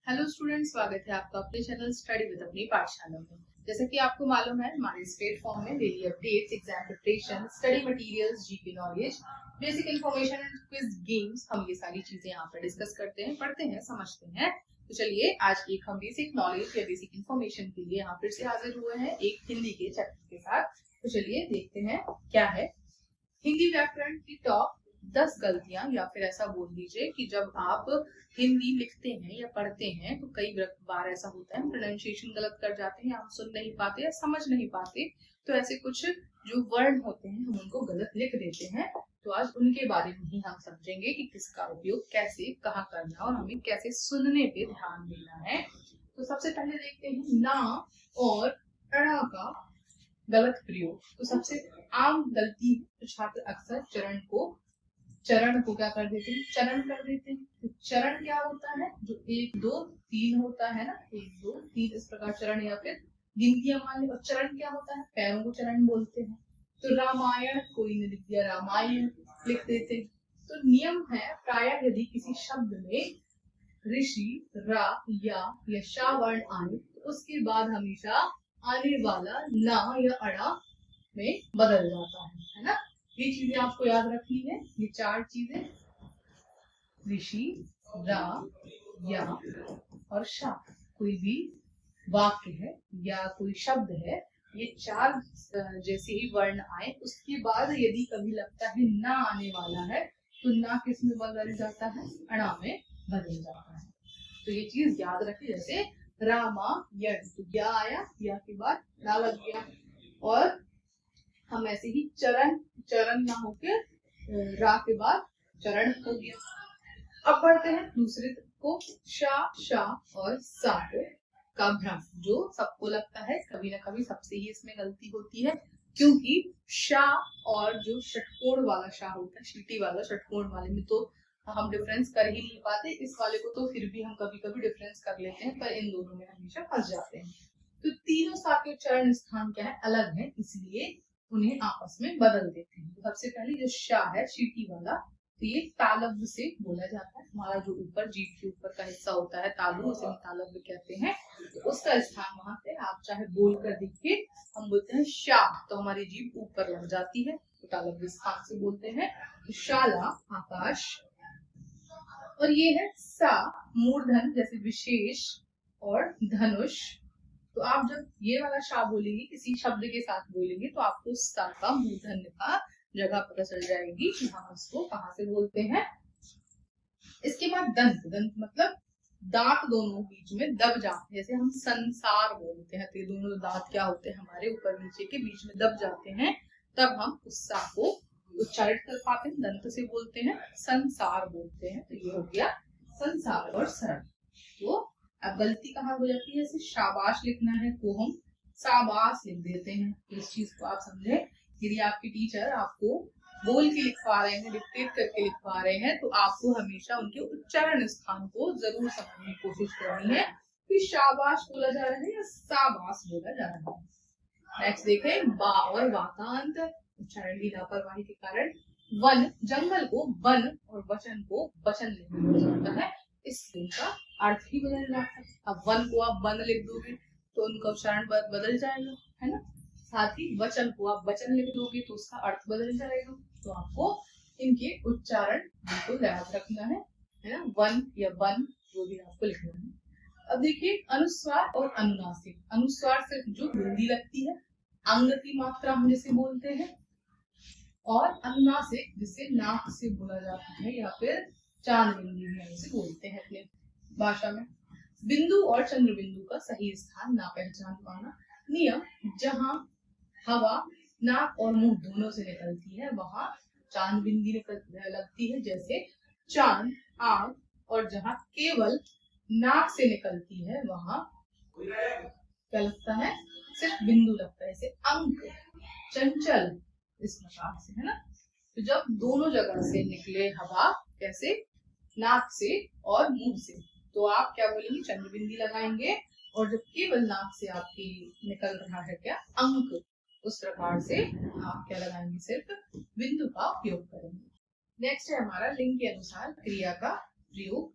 Hello student, स्वागत है आपका अपने चैनल स्टडी विद अपनी पाठशाला में। जैसा कि आपको मालूम है, हमारे इस प्लेटफॉर्म में daily updates, exam preparation, study materials, GK knowledge, basic information and quiz games, हम ये सारी चीजें यहाँ पर डिस्कस करते हैं, पढ़ते हैं, समझते हैं। तो चलिए आज एक हम बेसिक नॉलेज या बेसिक इन्फॉर्मेशन के लिए यहाँ फिर से हाजिर हुए हैं एक हिंदी के चैप्टर के साथ। तो चलिए देखते हैं क्या है हिंदी व्याकरण की टॉप 10 गलतियां, या फिर ऐसा बोल दीजिए कि जब आप हिंदी लिखते हैं या पढ़ते हैं तो कई बार ऐसा होता है प्रोनाउंसिएशन गलत कर जाते हैं, हम सुन नहीं पाते या समझ नहीं पाते। तो ऐसे कुछ जो वर्ड होते हैं हम उनको गलत लिख देते हैं। तो आज उनके बारे में ही हम समझेंगे कि किसका उपयोग कैसे कहाँ करना है और हमें कैसे सुनने पे ध्यान देना है। तो सबसे पहले देखते हैं ना और अड़ा का गलत प्रयोग। तो सबसे आम गलती है, तो छात्र अक्सर चरण को क्या कर देते हैं, चरण कर देते हैं। तो चरण क्या होता है, जो 1 2 3 होता है ना, 1 2 3 इस प्रकार चरण या फिर गिनतियां मान ली। और चरण क्या होता है, पैरों को चरण बोलते हैं। तो रामायण कोई ने लिख दिया रामायण लिख देते। तो नियम है, प्रायः यदि किसी शब्द में ऋषि रा या शा वर्ण आए तो उसके बाद हमेशा आने वाला ना या अड़ा में बदल जाता है ना। ये चीजें आपको याद रखनी है, ये 4 चीजें, ऋषि, रा, या और शा। कोई भी वाक्य है या कोई शब्द है, ये 4 जैसे ही वर्ण आए उसके बाद यदि कभी लगता है ना आने वाला है तो ना किस में बदल जाता है, अणा में बदल जाता है। तो ये चीज याद रखिए। जैसे रामायण, तो या आया, या के बाद ना लग गया। और हम ऐसे ही चरण ना होकर रा के बाद चरण हो गया। अब बढ़ते हैं दूसरे को, शा और सा का भ्रम, जो सबको लगता है कभी ना कभी सबसे ही इसमें गलती होती है। क्योंकि शा और जो षटकोण वाला शा होता है, शीटी वाला षटकोण वाले में तो हम डिफरेंस कर ही नहीं पाते। इस वाले को तो फिर भी हम कभी कभी डिफरेंस कर लेते हैं, पर इन दोनों में हमेशा फंस जाते हैं। तो तीनों सा के उच्चारण स्थान क्या है, अलग है, इसलिए उन्हें आपस में बदल देते हैं। सबसे पहले जो शा है शीटी वाला, तो ये तालव्य से बोला जाता है। हमारा जो ऊपर जीभ के ऊपर का हिस्सा होता है तालु, उसे हम तालव्य कहते हैं। तो उसका स्थान वहां से आप चाहे बोल कर देखिए, हम बोलते हैं शा, तो हमारी जीभ ऊपर लग जाती है, तो तालव्य स्थान से बोलते हैं। तो शाला आकाश। और ये है सा मूर्धन, जैसे विशेष और धनुष। तो आप जब ये वाला शा बोलेंगे किसी शब्द के साथ बोलेंगे तो आपको सा का मूर्धन्य का जगह पता चल जाएगी कि हम उसको कहाँ से बोलते हैं। इसके बाद दंत मतलब दांत दोनों बीच में दब जाते हैं। जैसे हम संसार बोलते हैं तो ये दोनों दांत क्या होते हैं, हमारे ऊपर नीचे के बीच में दब जाते हैं, तब हम उस सा को उच्चारित कर पाते हैं, दंत से बोलते हैं, संसार बोलते हैं। तो ये हो गया संसार और सरल। तो अब गलती कहाँ हो जाती है, जैसे शाबाश लिखना है तो हम शाबाश लिख देते हैं। तो इस चीज को आप समझे, यदि आपके टीचर आपको बोल के लिखवा रहे हैं, डिक्टेट करके लिखवा रहे हैं, तो आपको हमेशा उनके उच्चारण स्थान को जरूर समझने की कोशिश करनी है कि शाबाश बोला जा रहा है या शाबाश बोला जा रहा है। नेक्स्ट देखें, बा और वाकांत उच्चारण की लापरवाही के कारण वन जंगल को वन और वचन को वचन लिखा जाता है, इससे का अर्थ ही बदल जाता है। अब वन को आप वन लिख दोगे तो उनका उच्चारण बदल जाएगा, है ना। साथ ही वचन को आप वचन लिख दोगे तो उसका अर्थ बदल जाएगा। तो आपको इनके उच्चारण बिल्कुल याद रखना है ना, वन या वन जो भी आपको लिखना है। अब देखिए अनुस्वार और अनुनासिक। अनुस्वार सिर्फ जो बिंदी लगती है, अंग की मात्रा हम जिसे बोलते हैं, और अनुनासिक जिसे नाक से बोला जाता है या फिर चांद बिंदु भी हम इसे बोलते हैं अपने भाषा में। बिंदु और चंद्र बिंदु का सही स्थान ना पहचान पाना। नियम, जहां हवा नाक और मुंह दोनों से निकलती है वहां चांद बिंदी लगती है, जैसे चांद आग। और जहां केवल नाक से निकलती है वहां क्या लगता है, सिर्फ बिंदु लगता है, जैसे अंक, चंचल, इस प्रकार से, है ना। तो जब दोनों जगह से निकले हवा, कैसे, नाक से और मुंह से, तो आप क्या बोलेंगे, चंद्र बिंदी लगाएंगे। और जब केवल नाक से आपकी निकल रहा है क्या, अंक, उस प्रकार से आप क्या लगाएंगे, सिर्फ बिंदु का उपयोग करेंगे। नेक्स्ट है हमारा लिंग के अनुसार क्रिया का प्रयोग।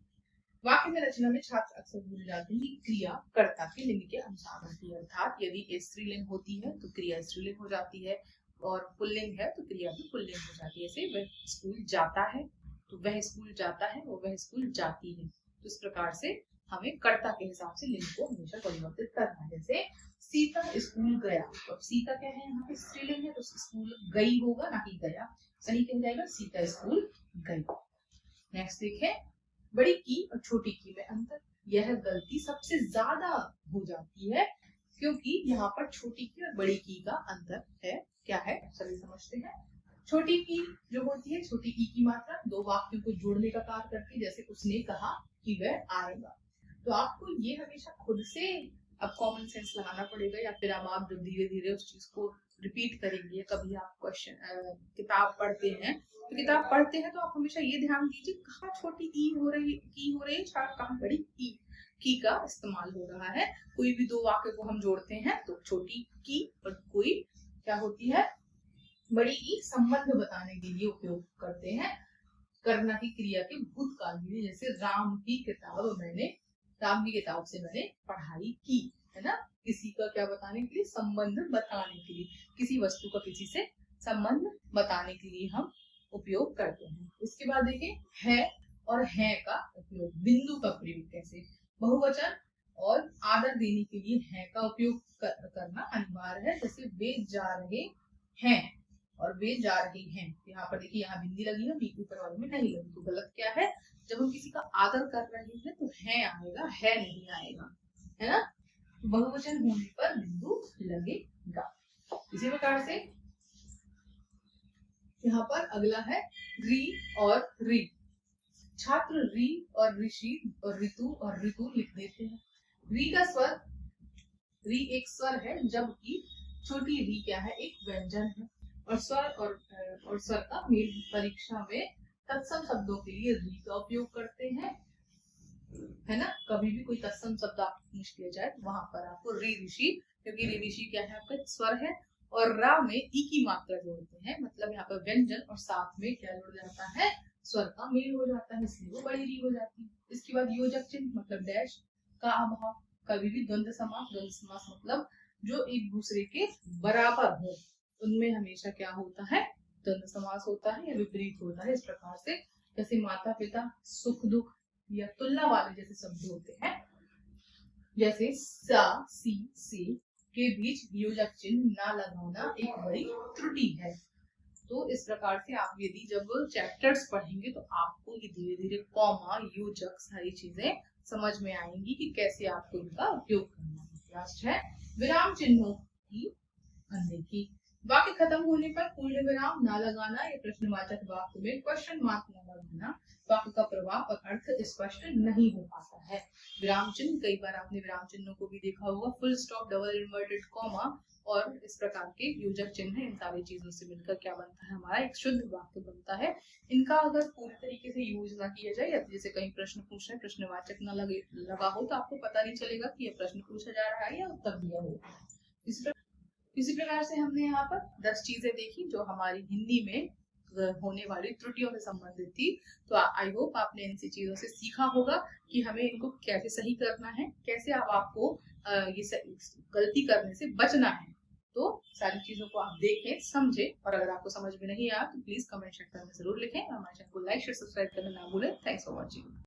वाक्य में रचना में छात्र अक्सर भूल जाते हैं कि क्रिया कर्ता के लिंग के अनुसार होती है, अर्थात यदि ये स्त्रीलिंग होती है तो क्रिया स्त्रीलिंग हो जाती है, और पुल्लिंग है तो क्रिया भी पुल्लिंग हो जाती है। जैसे वह स्कूल जाता है तो वह स्कूल जाता है, और वह स्कूल जाती है। तो इस प्रकार से हमें कर्ता के हिसाब से लिंग को हमेशा परिवर्तित करना है। जैसे सीता स्कूल गया, तो सीता क्या है यहाँ पे स्त्रीलिंग है, तो स्कूल गई होगा ना कि गया, सही कह जाएगा सीता स्कूल गई। नेक्स्ट देखें, बड़ी की और छोटी की में अंतर। यह गलती सबसे ज्यादा हो जाती है क्योंकि यहाँ पर छोटी की और बड़ी की का अंतर है। क्या है चलिए समझते हैं। छोटी की जो होती है, छोटी की मात्रा दो वाक्यों को जोड़ने का कार्य करती है। जैसे उसने कहा कि वह आएगा, तो आपको ये हमेशा खुद से अब कॉमन सेंस लगाना पड़ेगा, या फिर अब आप जब धीरे धीरे उस चीज को रिपीट करेंगे, कभी आप क्वेश्चन किताब पढ़ते हैं तो किताब पढ़ते हैं तो आप हमेशा ये ध्यान दीजिए कहाँ छोटी ई हो रही है, कहाँ बड़ी ई की का इस्तेमाल हो रहा है। कोई भी दो वाक्य को हम जोड़ते हैं तो छोटी की और कोई क्या होती है बड़ी ई संबंध बताने के लिए उपयोग करते हैं, करना की क्रिया के भूतकाल के लिए। जैसे राम की किताब से मैंने पढ़ाई की, है ना, किसी का क्या बताने के लिए, संबंध बताने के लिए, किसी वस्तु का किसी से संबंध बताने के लिए हम उपयोग करते हैं। इसके बाद देखिए है और है का उपयोग, बिंदु का प्रयोग कैसे, बहुवचन और आदर देने के लिए है का उपयोग करना अनिवार्य है। जैसे वे जा रहे हैं और वे जा रही हैं, यहाँ पर देखिए यहाँ बिंदी लगी है, बी ऊपर वाले में नहीं लगी, तो गलत क्या है, जब हम किसी का आदर कर रहे हैं तो है आएगा, है नहीं आएगा, है ना। बहुवचन होने पर बिंदु लगेगा। इसी प्रकार से यहाँ पर अगला है री और री। छात्र री और ऋषि और ऋतु और ऋतु लिख देते हैं। री का स्वर, री एक स्वर है, जबकि छोटी री क्या है, एक व्यंजन है। और स्वर और स्वर का मेल परीक्षा में तत्सम शब्दों के लिए री का उपयोग करते हैं, है ना। कभी भी कोई तत्सम शब्द आपको पूछ लिया जाए तो वहां पर आपको री ऋषि, क्योंकि री ऋषि क्या है आपका स्वर है, और रा में ई की मात्रा जोड़ते हैं, मतलब यहाँ पर व्यंजन और साथ में क्या जुड़ जाता है, स्वर का मेल हो जाता है, इसलिए वो बड़ी री हो जाती है। इसके बाद योजक चिन्ह मतलब डैश का अभाव। कभी भी द्वंद्व समास मतलब जो एक दूसरे के बराबर हो, उनमें हमेशा क्या होता है, द्वंद्व समास होता है या विपरीत होता है। इस प्रकार से जैसे माता पिता, सुख दुख या तुलना वाले जैसे शब्द होते हैं, जैसे सा सी से के बीच योजक चिन्ह ना लगाना एक बड़ी त्रुटि है। तो इस प्रकार से आप यदि जब चैप्टर्स पढ़ेंगे तो आपको ये धीरे धीरे कॉमा योजक सारी चीजें समझ में आएंगी कि कैसे आपको इनका उपयोग करना है। लास्ट है विराम चिन्हों की अनदेखी। वाक्य खत्म होने पर पूर्ण विराम ना लगाना या प्रश्नवाचक वाक्य में क्वेश्चन मार्क न लगाना वाक्य का प्रभाव और अर्थ स्पष्ट नहीं हो पाता है। विराम चिन्ह, कई बार आपने विराम चिन्हों को भी देखा होगा, full stop, double inverted comma और इस प्रकार के योजक चिन्ह, इन सारी चीजों से मिलकर क्या बनता है, हमारा एक शुद्ध वाक्य बनता है। इनका अगर पूरी तरीके से यूज ना किया जाए, या जैसे कहीं प्रश्न पूछ रहे, प्रश्नवाचक न लगा हो तो आपको पता नहीं चलेगा कि ये प्रश्न पूछा जा रहा है या उत्तर दिया हो। इसी प्रकार से हमने यहाँ पर 10 चीजें देखी जो हमारी हिंदी में होने वाली त्रुटियों से संबंधित थी। तो आई होप आपने इन चीजों से सीखा होगा कि हमें इनको कैसे सही करना है, कैसे आपको ये गलती करने से बचना है। तो सारी चीजों को आप देखें, समझें, और अगर आपको समझ में नहीं आया तो प्लीज कमेंट सेक्शन में जरूर लिखें। हमारे चैनल को लाइक शेयर सब्सक्राइब करना ना भूलें। Thanks for watching.